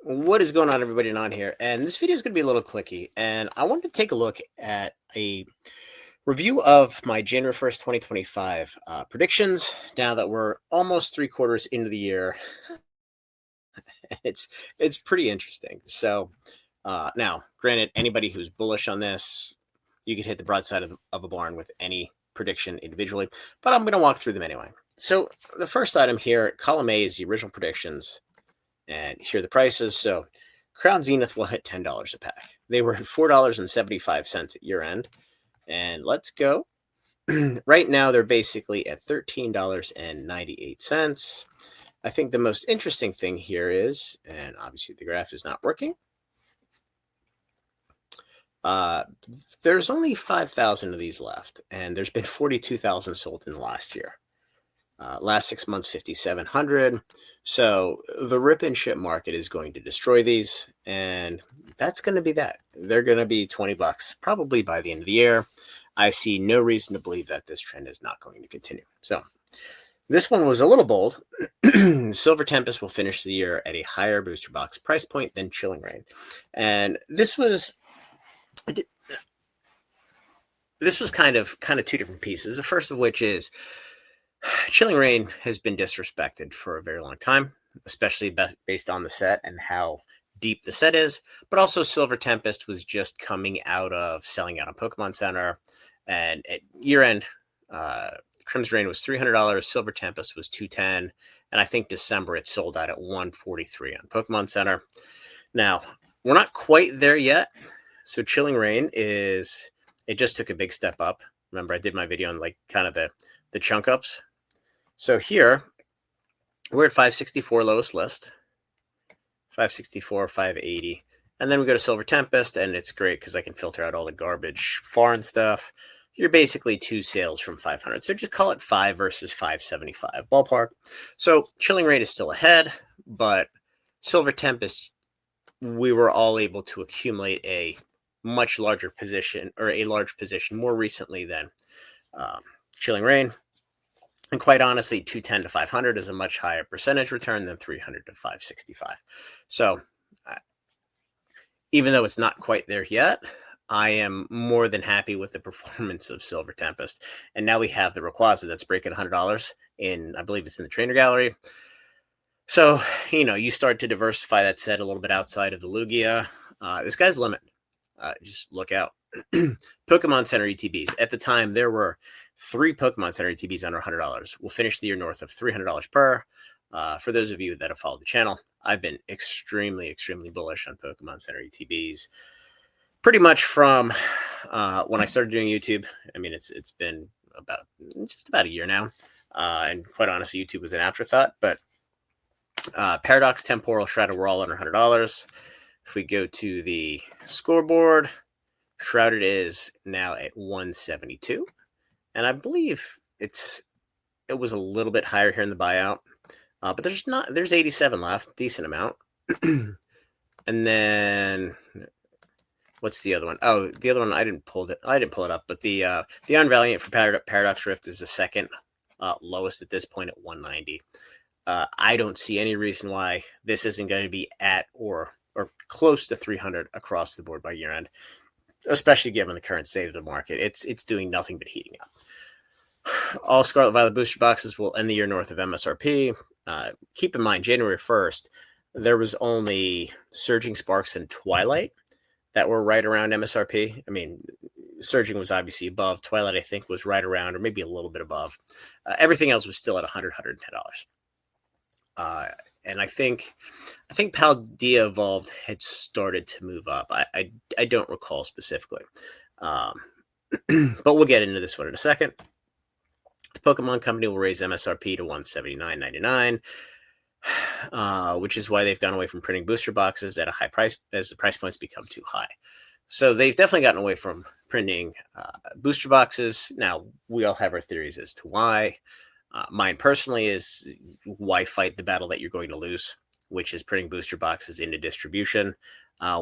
What is going on, everybody? On here, and this video is going to be a little quickie, and I wanted to take a look at a review of my January 1st, 2025 predictions. Now that we're almost 3/4 into the year, it's pretty interesting. So now, granted, anybody who's bullish on this, you could hit the broadside of a barn with any prediction individually, but I'm going to walk through them anyway. So the first item here, column A, is the original predictions. And here are the prices. So Crown Zenith will hit $10 a pack. They were at $4.75 at year end. And let's go. Right now, they're basically at $13.98. I think the most interesting thing here is, and obviously the graph is not working, there's only 5,000 of these left, and there's been 42,000 sold in the last year. Last 6 months, 5,700. So the rip and ship market is going to destroy these, and that's going to be that. They're going to be $20 probably by the end of the year. I see no reason to believe that this trend is not going to continue. So this one was a little bold. Silver Tempest will finish the year at a higher booster box price point than Chilling Reign, and this was kind of two different pieces. The first of which is Chilling Reign has been disrespected for a very long time, especially based on the set and how deep the set is. But also, Silver Tempest was just coming out of selling out on Pokemon Center, and at year end, Crimson Reign was $300, Silver Tempest was $210, and I think December it sold out at $143 on Pokemon Center. Now we're not quite there yet, so Chilling Reign it just took a big step up. Remember, I did my video on kind of the chunk ups. So here, we're at 564 lowest list, 564, 580. And then we go to Silver Tempest, and it's great because I can filter out all the garbage foreign stuff. You're basically 2 sales from 500. So just call it 5 versus 575 ballpark. So Chilling Reign is still ahead, but Silver Tempest, we were all able to accumulate a much larger position, or a large position, more recently than Chilling Reign. And quite honestly, 210 to 500 is a much higher percentage return than 300 to 565. So even though it's not quite there yet, I am more than happy with the performance of Silver Tempest. And now we have the Rayquaza that's breaking $100 in, I believe it's in the trainer gallery. So, you start to diversify that set a little bit outside of the Lugia. This guy's limit. Just look out. Pokemon Center ETBs. At the time, there were 3 Pokemon Center ETBs under $100. We'll finish the year north of $300 per. For those of you that have followed the channel, I've been extremely bullish on Pokemon Center ETBs. Pretty much from when I started doing YouTube. I mean, it's been just about a year now. And quite honestly, YouTube was an afterthought. But Paradox, Temporal, Shrouded were all under $100. If we go to the scoreboard, Shrouded is now at 172. And I believe it was a little bit higher here in the buyout. But there's 87 left, decent amount. And then what's the other one? Oh, the other one I didn't pull it up, but the Unvaliant for Paradox Rift is the second lowest at this point at 190. I don't see any reason why this isn't going to be at or close to 300 across the board by year end, especially given the current state of the market. It's doing nothing but heating up. All Scarlet Violet booster boxes will end the year north of MSRP. Keep in mind, January 1st, there was only Surging Sparks and Twilight that were right around MSRP. I mean, Surging was obviously above. Twilight, I think, was right around or maybe a little bit above. Everything else was still at $100, $110. And I think Paldea Evolved had started to move up. I don't recall specifically. But we'll get into this one in a second. The Pokemon Company will raise MSRP to $179.99, which is why they've gone away from printing booster boxes at a high price as the price points become too high. So they've definitely gotten away from printing booster boxes. Now, we all have our theories as to why. Mine personally is, why fight the battle that you're going to lose, which is printing booster boxes into distribution,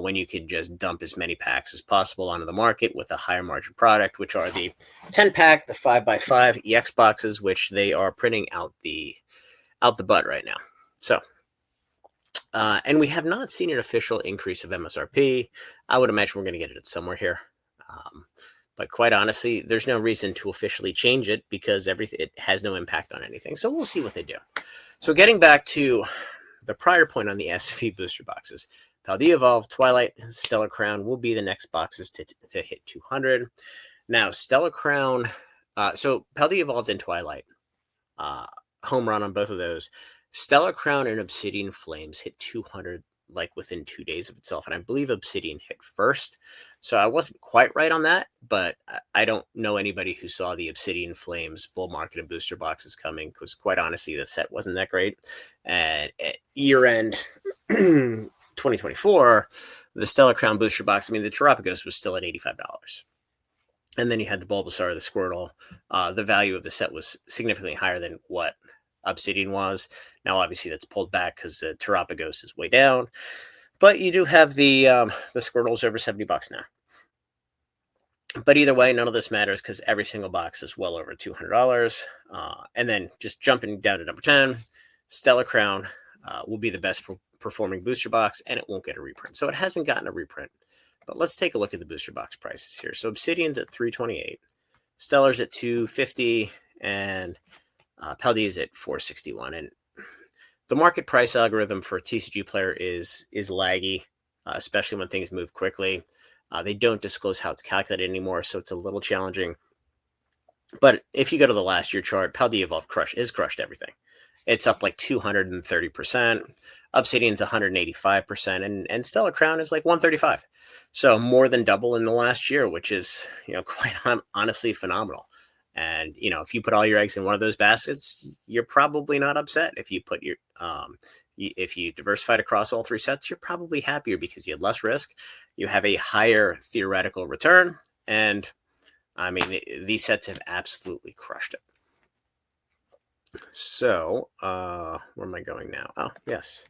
when you can just dump as many packs as possible onto the market with a higher margin product, which are the 10-pack, the 5x5 EX boxes, which they are printing out the butt right now. So And we have not seen an official increase of MSRP. I would imagine we're going to get it somewhere here. But quite honestly, there's no reason to officially change it because it has no impact on anything. So we'll see what they do. So getting back to the prior point on the SV booster boxes, Paldea Evolved, Twilight, Stellar Crown will be the next boxes to hit 200. Now, Stellar Crown, so Paldea Evolved and Twilight, home run on both of those. Stellar Crown and Obsidian Flames hit 200 like within 2 days of itself, and I believe Obsidian hit first. So I wasn't quite right on that, but I don't know anybody who saw the Obsidian Flames bull market and booster boxes coming, because quite honestly, the set wasn't that great. And at year end 2024, the Stellar Crown booster box, I mean, the Terapagos was still at $85. And then you had the Bulbasaur, the Squirtle. The value of the set was significantly higher than what Obsidian was. Now, obviously, that's pulled back because the Terapagos is way down. But you do have the Squirtles over $70 now. But either way, none of this matters because every single box is well over $200. And then just jumping down to number 10, Stellar Crown will be the best performing booster box, and it won't get a reprint. So it hasn't gotten a reprint. But let's take a look at the booster box prices here. So Obsidian's at $328, Stellar's at $250, and Paldea's at $461. And the market price algorithm for a TCG player is laggy, especially when things move quickly. They don't disclose how it's calculated anymore, so it's a little challenging. But if you go to the last year chart, Paldea Evolved crushed everything. It's up like 230%. Obsidian's 185%, and Stellar Crown is like 135. So more than double in the last year, which is, quite honestly phenomenal. And, if you put all your eggs in one of those baskets, you're probably not upset. If you put if you diversified across all three sets, you're probably happier because you had less risk. You have a higher theoretical return. And I mean, these sets have absolutely crushed it. So, where am I going now? Oh, yes.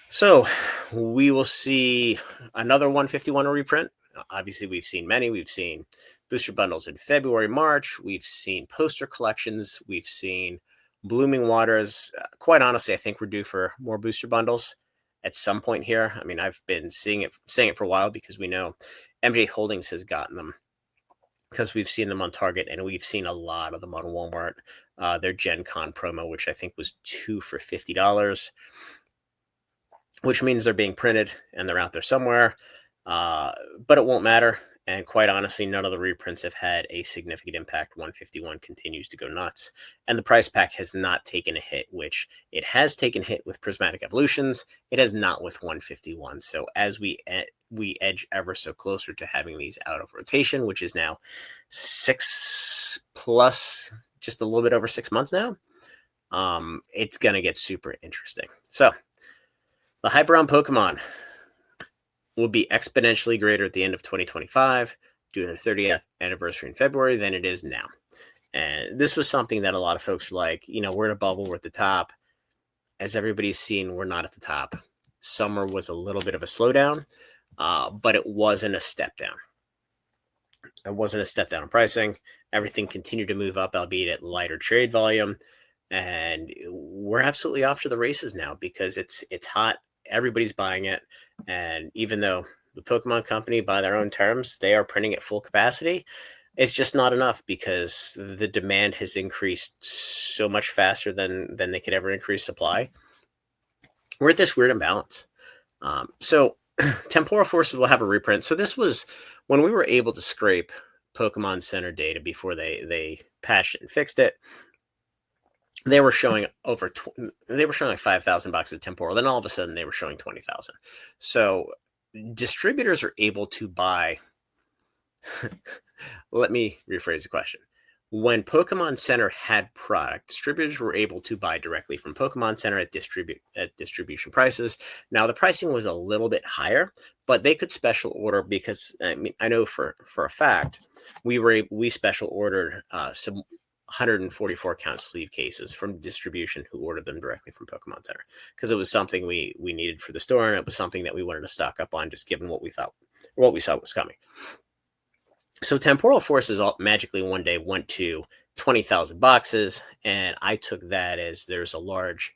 So we will see another 151 reprint. Obviously, we've seen many. We've seen booster bundles in February, March. We've seen poster collections. We've seen Blooming Waters. Quite honestly, I think we're due for more booster bundles at some point here. I mean, I've been saying it for a while because we know MJ Holdings has gotten them because we've seen them on Target and we've seen a lot of them on Walmart. Their Gen Con promo, which I think was 2 for $50, which means they're being printed and they're out there somewhere. But it won't matter. And quite honestly, none of the reprints have had a significant impact. 151 continues to go nuts. And the price pack has not taken a hit, which it has taken a hit with Prismatic Evolutions. It has not with 151. So as we edge ever so closer to having these out of rotation, which is now 6 plus, just a little bit over 6 months now, it's going to get super interesting. So the hype around Pokemon will be exponentially greater at the end of 2025 due to the 30th anniversary in February than it is now. And this was something that a lot of folks were like, we're in a bubble, we're at the top. As everybody's seen, we're not at the top. Summer was a little bit of a slowdown, but it wasn't a step down. It wasn't a step down in pricing. Everything continued to move up, albeit at lighter trade volume. And we're absolutely off to the races now because it's hot. Everybody's buying it. And even though the Pokemon Company, by their own terms, they are printing at full capacity, it's just not enough because the demand has increased so much faster than they could ever increase supply. We're at this weird imbalance. So Temporal Forces will have a reprint. So this was when we were able to scrape Pokemon Center data before they patched it and fixed it. They were showing like 5,000 boxes of Temporal. Then all of a sudden they were showing 20,000. So distributors are able to buy. Let me rephrase the question. When Pokemon Center had product, distributors were able to buy directly from Pokemon Center at distribution prices. Now the pricing was a little bit higher, but they could special order because I know for a fact we special ordered some 144 count sleeve cases from distribution who ordered them directly from Pokemon Center because it was something we needed for the store and it was something that we wanted to stock up on just given what we saw was coming. So Temporal Forces magically one day went to 20,000 boxes, and I took that as there's a large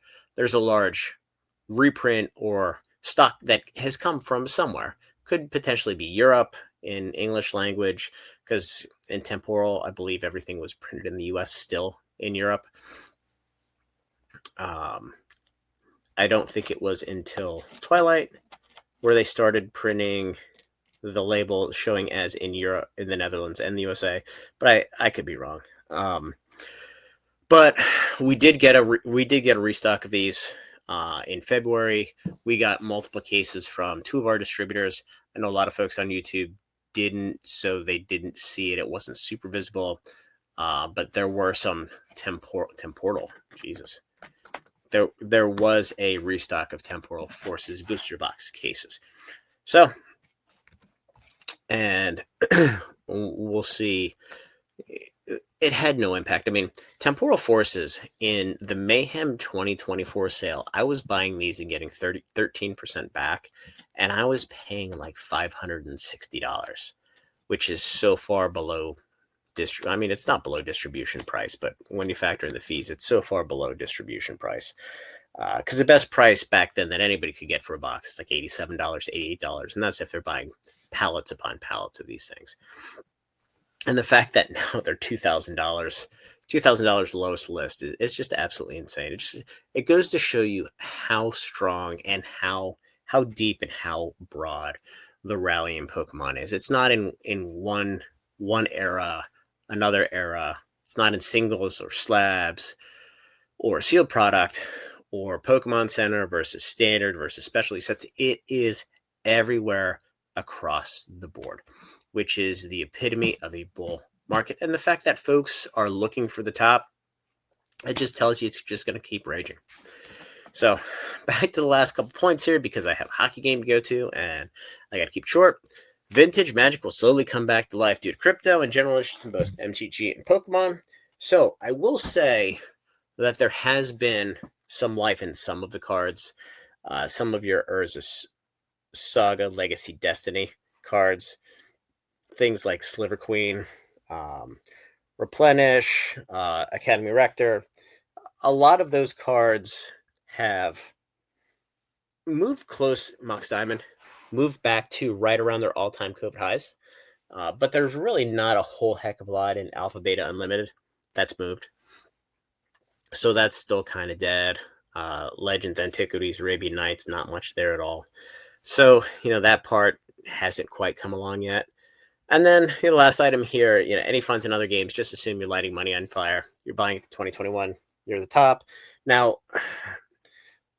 reprint or stock that has come from somewhere. Could potentially be Europe in English language, because in Temporal, I believe everything was printed in the US still in Europe. I don't think it was until Twilight where they started printing the label showing as in Europe, in the Netherlands and the USA, but I could be wrong. But we did get a restock of these in February. We got multiple cases from two of our distributors. I know a lot of folks on YouTube didn't, so they didn't see it. It wasn't super visible, but there were some temporal. Jesus, there was a restock of Temporal Forces booster box cases. So, and we'll see. It had no impact. I mean, Temporal Forces in the Mayhem 2024 sale, I was buying these and getting 13% back, and I was paying like $560, which is so far below I mean, it's not below distribution price, but when you factor in the fees, it's so far below distribution price. Because the best price back then that anybody could get for a box is like $87, $88, and that's if they're buying pallets upon pallets of these things. And the fact that now they're $2,000 lowest list is just absolutely insane. It goes to show you how strong and how deep and how broad the rally in Pokemon is. It's not in one era, another era. It's not in singles or slabs or sealed product or Pokemon Center versus standard versus specialty sets. It is everywhere across the board, which is the epitome of a bull market. And the fact that folks are looking for the top, it just tells you it's just going to keep raging. So back to the last couple points here, because I have a hockey game to go to and I got to keep it short. Vintage Magic will slowly come back to life due to crypto and general interest in both MTG and Pokemon. So I will say that there has been some life in some of the cards. Some of your Urza Saga, Legacy, Destiny cards. Things like Sliver Queen, Replenish, Academy Rector. A lot of those cards have moved close, Mox Diamond, moved back to right around their all-time COVID highs. But there's really not a whole heck of a lot in Alpha Beta Unlimited that's moved. So that's still kind of dead. Legends, Antiquities, Arabian Nights, not much there at all. So, that part hasn't quite come along yet. And then the last item here, any funds in other games, just assume you're lighting money on fire. You're buying it 2021. You're the top. Now,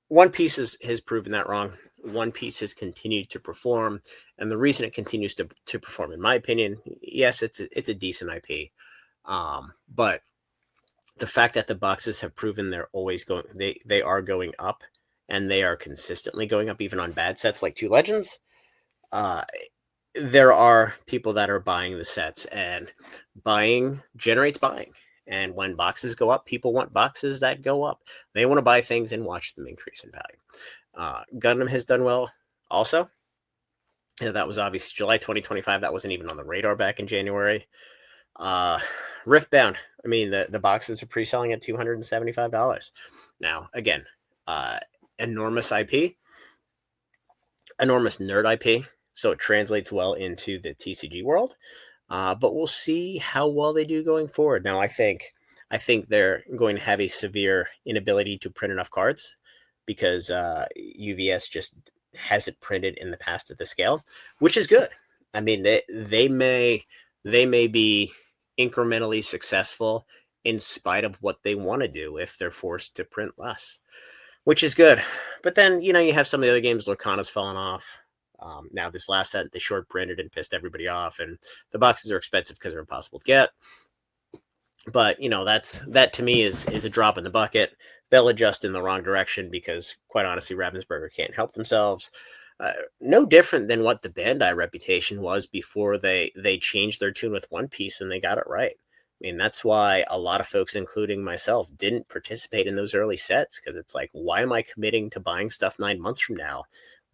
One Piece has proven that wrong. One Piece has continued to perform. And the reason it continues to perform, in my opinion, yes, it's a decent IP. But the fact that the boxes have proven they're always going, they are going up, and they are consistently going up, even on bad sets like Two Legends. There are people that are buying the sets, and buying generates buying. And when boxes go up, people want boxes that go up. They want to buy things and watch them increase in value. Gundam has done well also. That was obviously July 2025. That wasn't even on the radar back in January. Riftbound. I mean, the boxes are pre-selling at $275. Now, again, enormous IP, enormous nerd IP. So it translates well into the TCG world. But we'll see how well they do going forward. Now, I think they're going to have a severe inability to print enough cards, because UVS just hasn't printed in the past at the scale, which is good. I mean, they may be incrementally successful in spite of what they want to do if they're forced to print less, which is good. But then, you have some of the other games. Lorcana's fallen off. Now, this last set, they short printed and pissed everybody off, and the boxes are expensive because they're impossible to get. But, that to me is a drop in the bucket. They'll adjust in the wrong direction because, quite honestly, Ravensburger can't help themselves. No different than what the Bandai reputation was before they changed their tune with One Piece and they got it right. I mean, that's why a lot of folks, including myself, didn't participate in those early sets, because it's like, why am I committing to buying stuff 9 months from now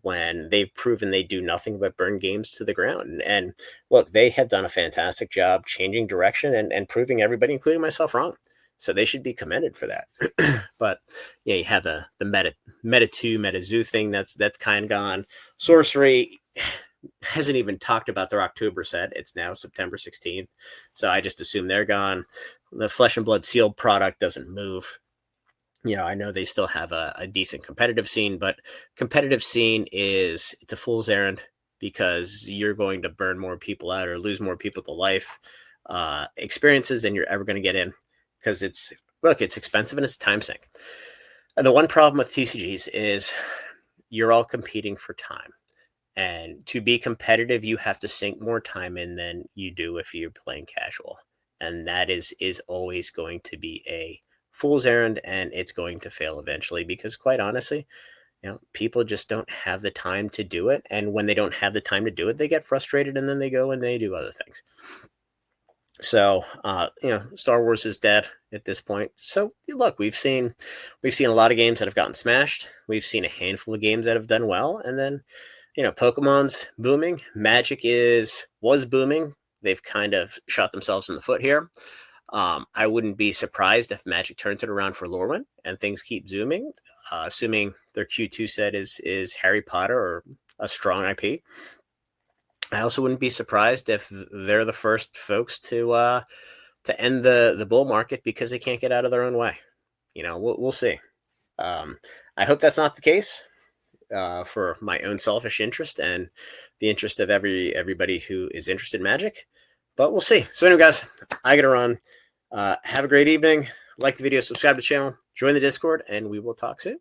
when they've proven they do nothing but burn games to the ground? And look, they have done a fantastic job changing direction and proving everybody, including myself, wrong. So they should be commended for that. But yeah, you have the meta 2, meta zoo thing that's kind of gone. Sorcery hasn't even talked about their October set. It's now September 16th. So I just assume they're gone. The Flesh and Blood sealed product doesn't move. I know they still have a decent competitive scene, but competitive scene it's a fool's errand, because you're going to burn more people out or lose more people to life experiences than you're ever going to get in, because it's expensive and it's time sink. And the one problem with TCGs is you're all competing for time. And to be competitive, you have to sink more time in than you do if you're playing casual. And that is always going to be a fool's errand, and it's going to fail eventually, because quite honestly, people just don't have the time to do it. And when they don't have the time to do it, they get frustrated, and then they go and they do other things. So, Star Wars is dead at this point. So look, we've seen a lot of games that have gotten smashed. We've seen a handful of games that have done well. And then, Pokemon's booming. Magic was booming. They've kind of shot themselves in the foot here. I wouldn't be surprised if Magic turns it around for Lorwyn and things keep zooming, assuming their Q2 set is Harry Potter or a strong IP. I also wouldn't be surprised if they're the first folks to end the bull market because they can't get out of their own way. We'll see. I hope that's not the case for my own selfish interest and the interest of everybody who is interested in Magic. But we'll see. So anyway, guys, I got to run. Have a great evening. Like the video, subscribe to the channel, join the Discord, and we will talk soon.